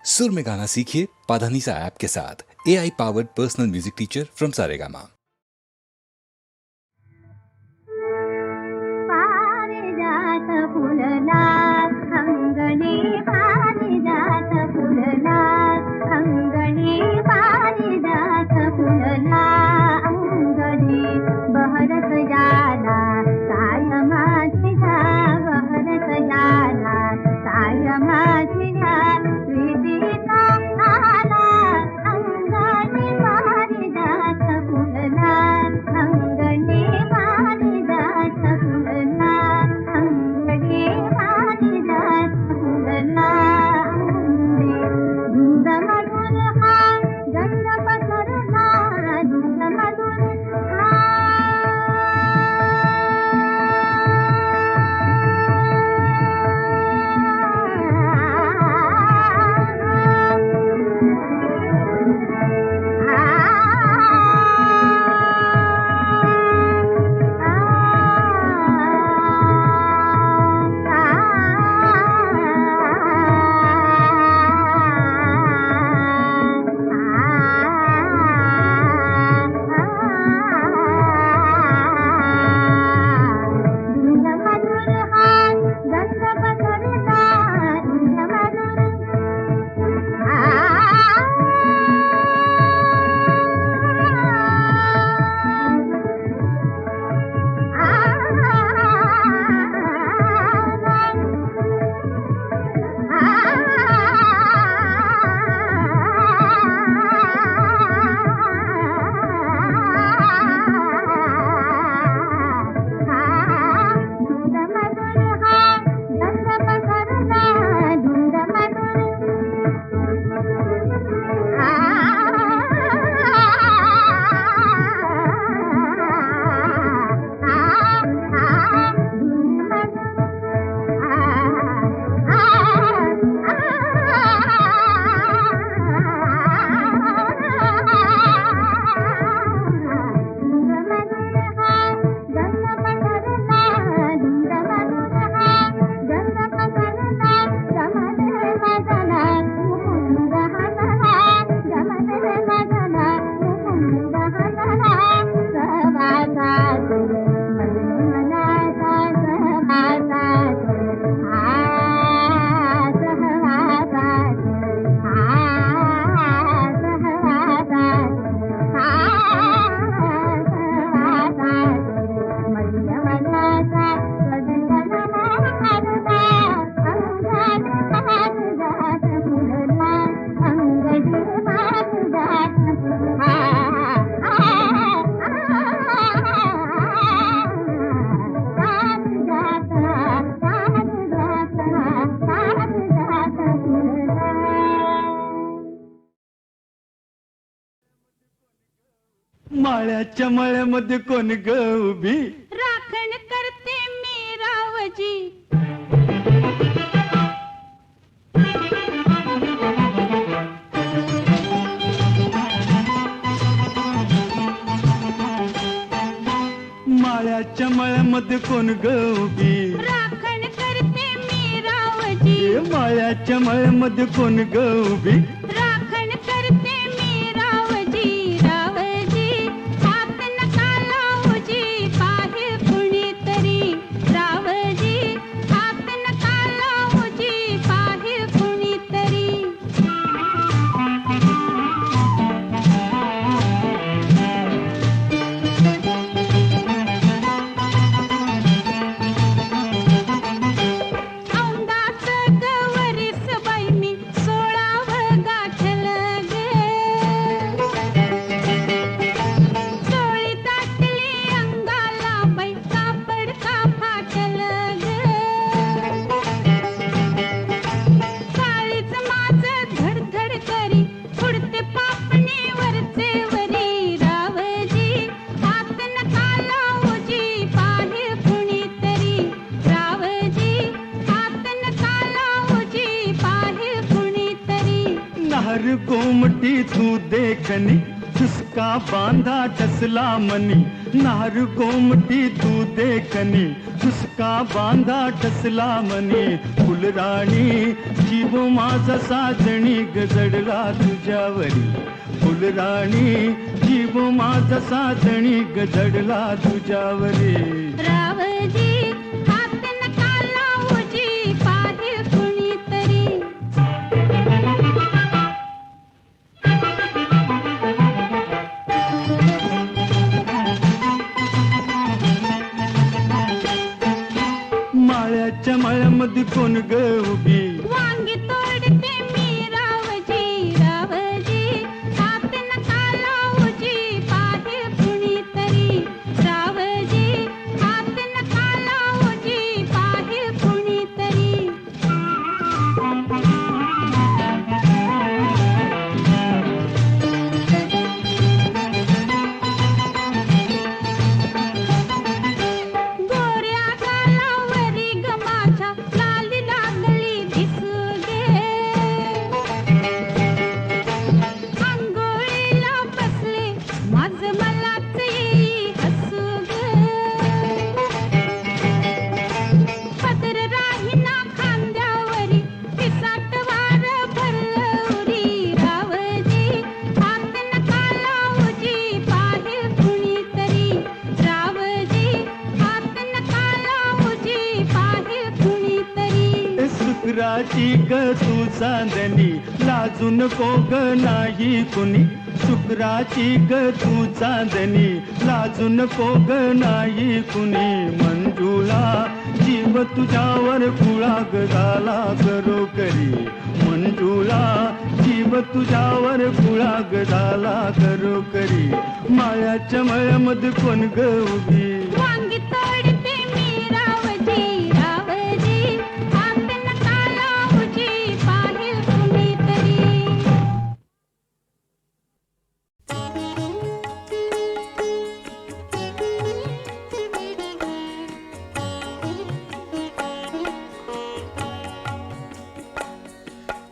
सुर में गाना सीखिए पाधानीसा ऐप के साथ। AI powered personal music teacher from Saregama. पारिजात फुलला अंगणी, पारिजात फुलला अंगणी, पारिजात फुलला अंगणी, बहरत जाला काय माझ्या, बहरत जाला काय माझ्या, प्रीतीचा आला अंगणी, पारिजात फुलला अंगणी, पारिजात फुलला अंगणी, पारिजात फुलला अंगणी, धुंद मधुर हा गंध पसरला, धुंद मधुर हा माळ्याच्या मळ्यामध्ये कोण ग उभी, राखण करते मी रावजी, माळ्याच्या मळ्यामध्ये कोण ग उभी, राखण करते मी रावजी, माळ्याच्या मळ्यामध्ये कोण ग उभी, राखण करते मी रावजी, रावजी हात नका लावूजी, पाहे कुणीतरी, रावजी हात नका लावूजी, पाहे कुणीतरी. औंदाच गवरीस बाई मी 16व गाठल गे, चोळी दाटली अंगाला बाई, कापड का फाटल ग, काळीच माझं धडधड करी, उडते पापणी वरचे वरी, रावजी हात नका लावूजी, पाहे कुणीतरी, रावजी हात नका लावूजी, पाहे कुणीतरी. नाहर कोमटी तू देखनी, चुसका बांधा ठसला मनी, नार गोमटी दूध देखणी चुसका बांधा टसला मनी फुलराणी जीव माझा साजणी गजडला तुझ्यावरी फुलराणी जीव माझा साजणी गजडला तुझ्यावरी रावजी हात नका लावूजी पाहे कुणीतरी माळ्याच्या माळ्यामध्ये कोण ग उभी वांगी तोडते मी रावजी रावजी हात नका लावूजी पाहे कुणीतरी रावजी हात नका लावूजी पाहे कुणीतरी गोऱ्या गालावरी गमाच्या लाली लागली दिसू गे अंघोळीला बसले माझ मलाच येई हसू गे पदर राहीना खांद्यावरी पिसाट वार भरलवरी रावजी हात नका लावूजी पाहे कुणीतरी रावजी हात नका लावूजी पाहे कुणीतरी शुक्राची ग तू चांदणी लाजू नको ग नाही कुणी शुक्राची ग तू चांदणी लाजू नको ग नाही कुणी मंजुळा जीव तुझ्यावर कुळा ग झाला करो करी मंजुळा जीव तुझ्यावर कुळा ग झाला करो करी माळ्याच्या मळ्यामध्ये कोण ग उभी वांगी तोडते मी रावजी रावजी हात नका लावूजी पाहे कुणीतरी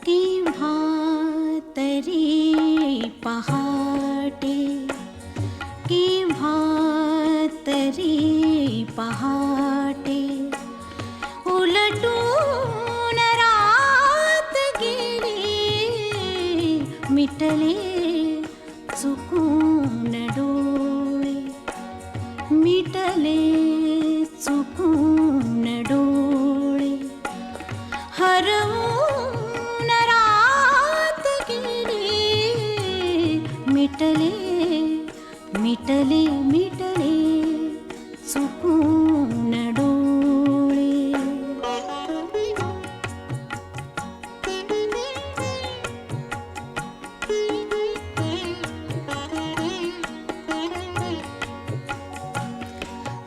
केव्हा तरी पहाटे केव्हा तरी पहाटे उलटून रात गेली मिटले चुकून डोळे मिटले चुकून डोळे हरवून रात गेली मिटले मिटले मिटले चुकून डोळे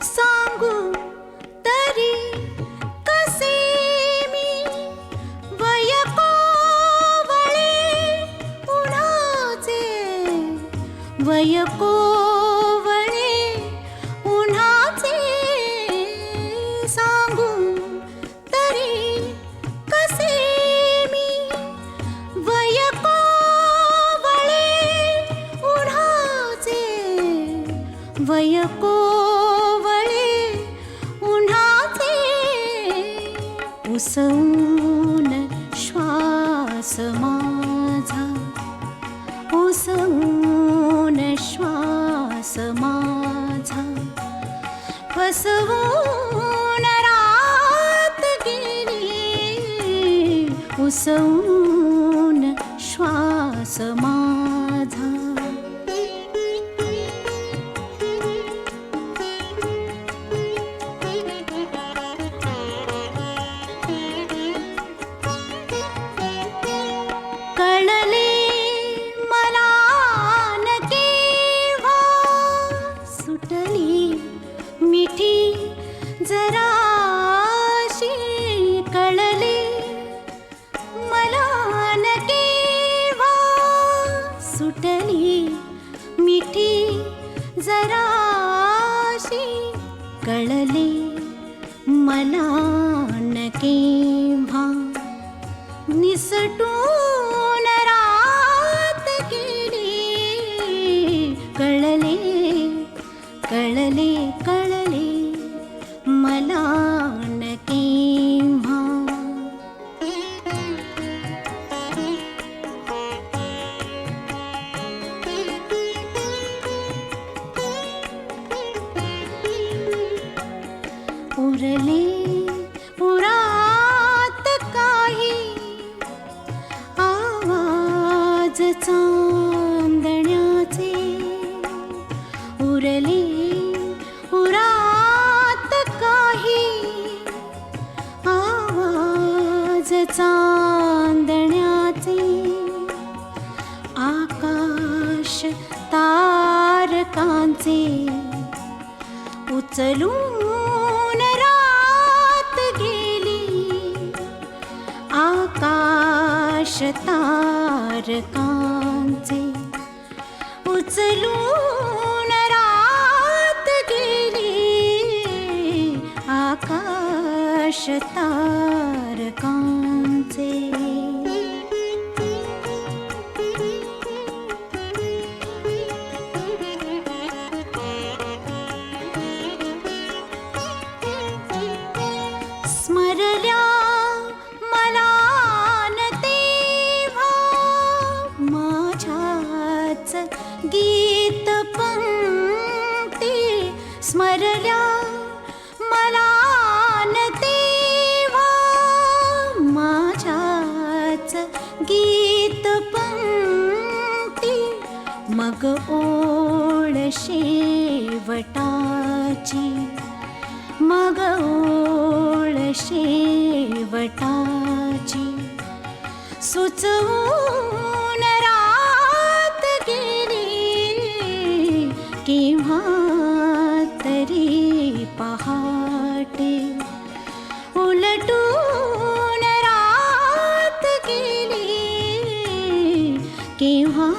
सांगू तरी कसे मी वय कोवळे उन्हाचे वय कोवळे उन्हाचे सांगू तरी कसे मी वय कोवळे उन्हाचे वय कोवळे उन्हाचे उसवून श्वास माझा उसवून श्वास माझा फसवून रात गेली उसवून श्वास माझा कळले मला न केव्हा सुटली मिठी जराशी कळले मला न केव्हा सुटली मिठी जराशी कळले मला न केव्हा निसटून रात गेली कळले कळले उचलून रात गेली आकाश तारकांचे, उचलून रात गेली आकाश तारकांचे. स्मरल्या मला न तेव्हा माझ्याच गीत पंक्ती, स्मरल्या मला न तेव्हा माझ्याच गीत पंक्ती. मग ओळ शेवटाची, मग ओळ शेवटाची सुचवून रात गेली केव्हा तरी पहाटे. उलटून रात गेली केव्हा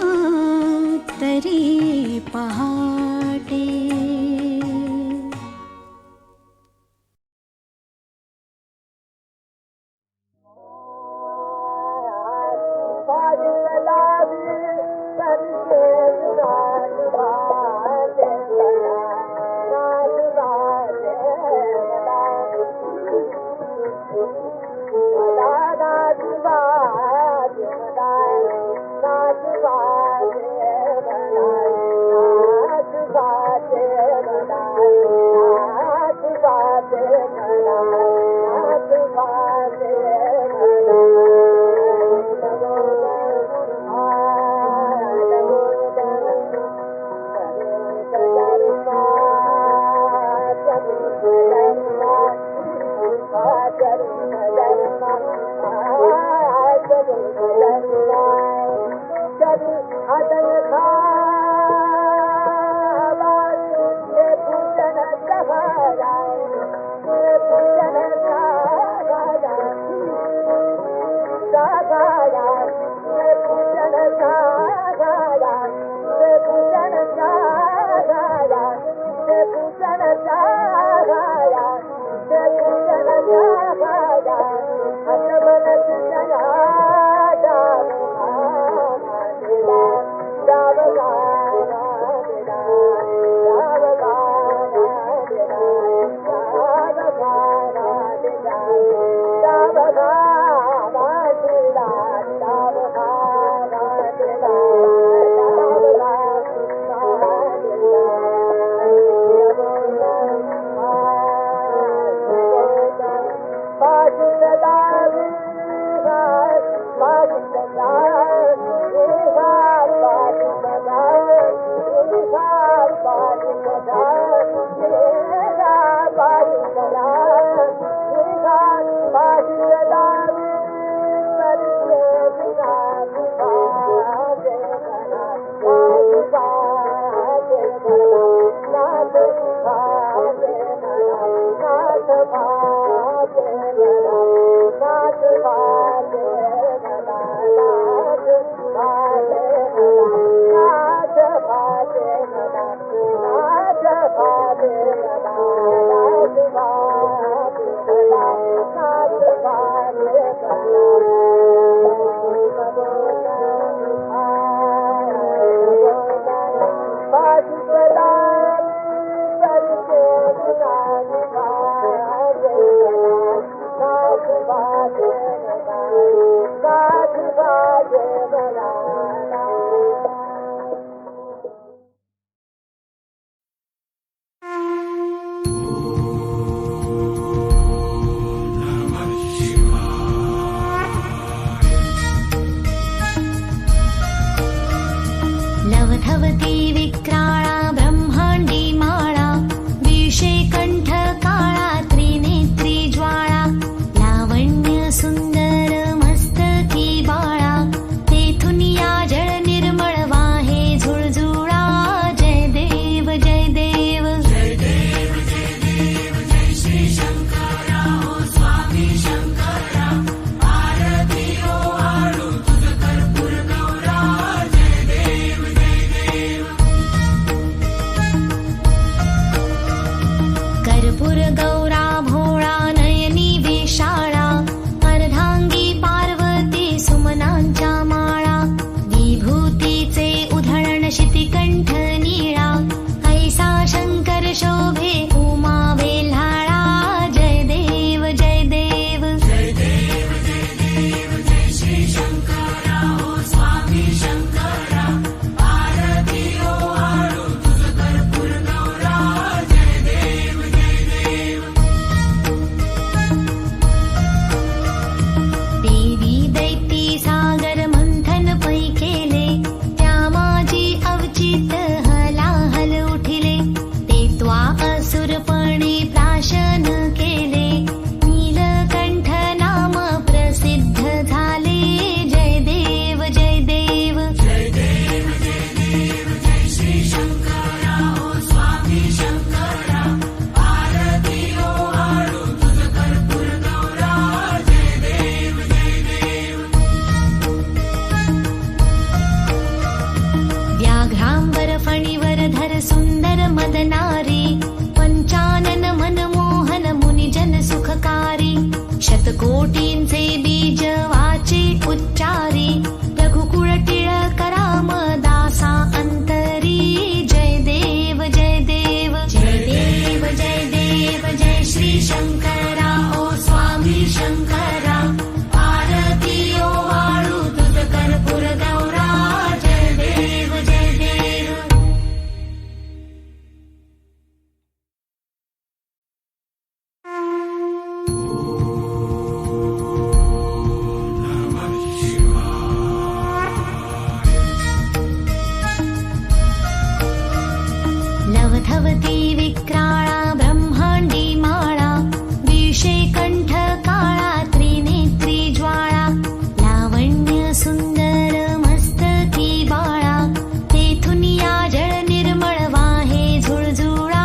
तरी पहाटे. Bye. सुंदर मदनारी पंचानन मनमोहन मुनिजन सुखकारी शतकोटींचे बीज वाचे उच्चारी रघुकुळ टिळक राम दासा अंतरी जय देव जय देव जय देव जय देव जय श्री शंकरा ओ स्वामी शंकरा आरती ओ वाळू तुझ कर्पूर गौरा जय देव जय देव. लवधवती विक्राळा ब्रह्मांडी माळा विषे कंठ काळा त्रिनेत्री ज्वाळा लावण्य सुंदर मस्तकी बाळा तेथून या जळ निर्मळ वाहे झुळझुळा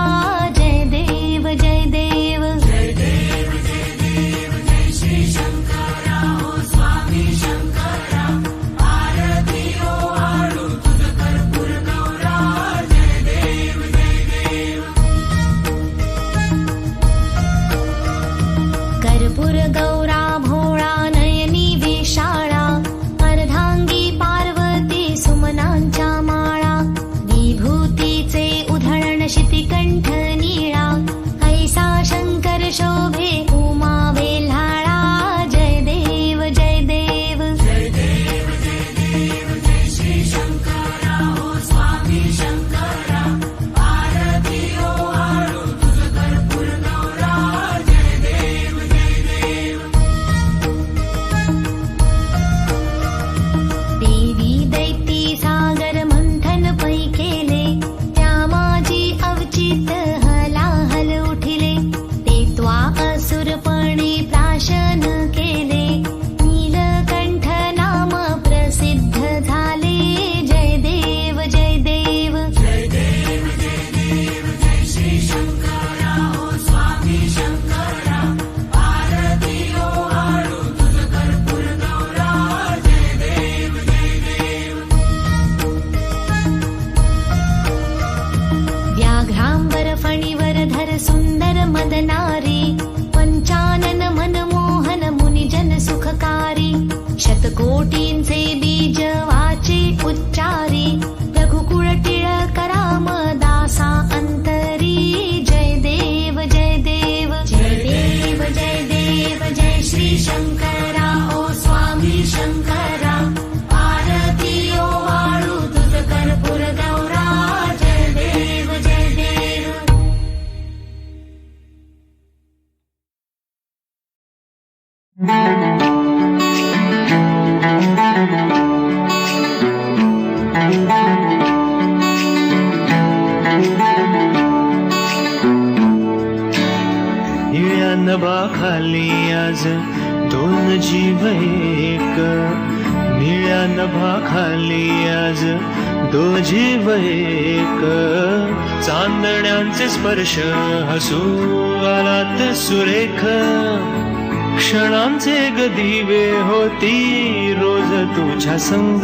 जय देव जय देव जय देव जय देव जय श्री शंकरा ओ स्वामी शंकरा आरती ओ वाळू तुझ कर्पूर गौरा जय देव जय देव. कर्पूर गौरा भोळा नयनी विशाळा अर्धांगी पार्वती सुमनांच्या माळा विभूतीचे उधळण शितिकंठ निळा ऐसा शंकर शोभे उमा वेल्हाळा जय देव जय देव जय देव जय देव जय श्री शंकरा ओ स्वामी शंकरा आरती ओ वाळू तुझ कर्पूर गौरा जय देव जय देव. देवी दैती सागर मंथन पै केले त्या माझी अवचित हलाहल उठिले ते त्वा असुरपणे प्राशन केले नीलकंठ नाम प्रसिद्ध झाले जय देव जय देव जय देव जय देव जय श्री शंकरा ओ स्वामी शंकरा आरती ओ वाळू तुझ कर्पूर गौरा जय देव जय देव. व्याघ्रांबर फणीवर धर सुंदर मदनारी पंचानन मनमोहन मुनिजन सुखकारी शतकोटींचे बीज वाचे उच्चारी रघुकुळ टिळक राम दासा अंतरी जय देव जय देव जय देव जय देव जय श्री शंकरा ओ स्वामी शंकरा आरती ओ वाळू तुझ कर्पूर गौरा जय देव जय देव. निळ्या नभाखाली आज दोन जीव एक निळ्या नभाखाली आज दोन जीव एक चांदण्यांचे स्पर्श हसू आलात सुरेख क्षणांचे गदिवे होती रोज तुझ्या संग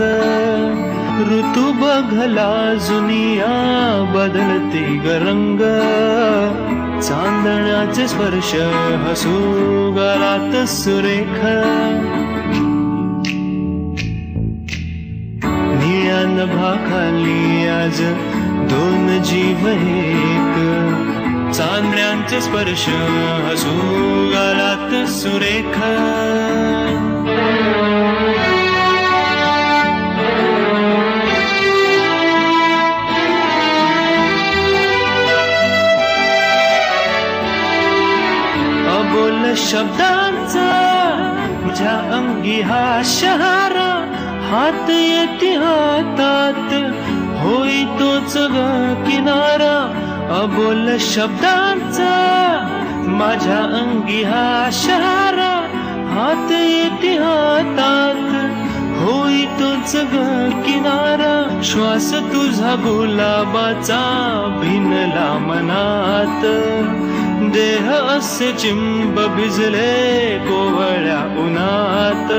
ऋतू बघला जुनिया बदलते गरंग चांदण्याचे स्पर्श हसू गालात सुरेख निळ्या नभाखाली आज दोन जीव एक चांदण्यांचे स्पर्श हसू गालात सुरेख अबोल शब्दांचा तुझ्या अंगी हा शहारा हात येते हातात होई तोच ग किनारा अबोल शब्दांचा माझ्या अंगी हा शहारा हात येते हातात होई तोच ग किनारा श्वास तुझा गुलाबाचा भिनला मनात देह असे चिंब भिजले कोवळ्या उन्हात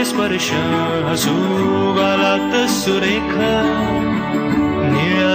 स्पर्श हसू गालात सुरेख निळ्या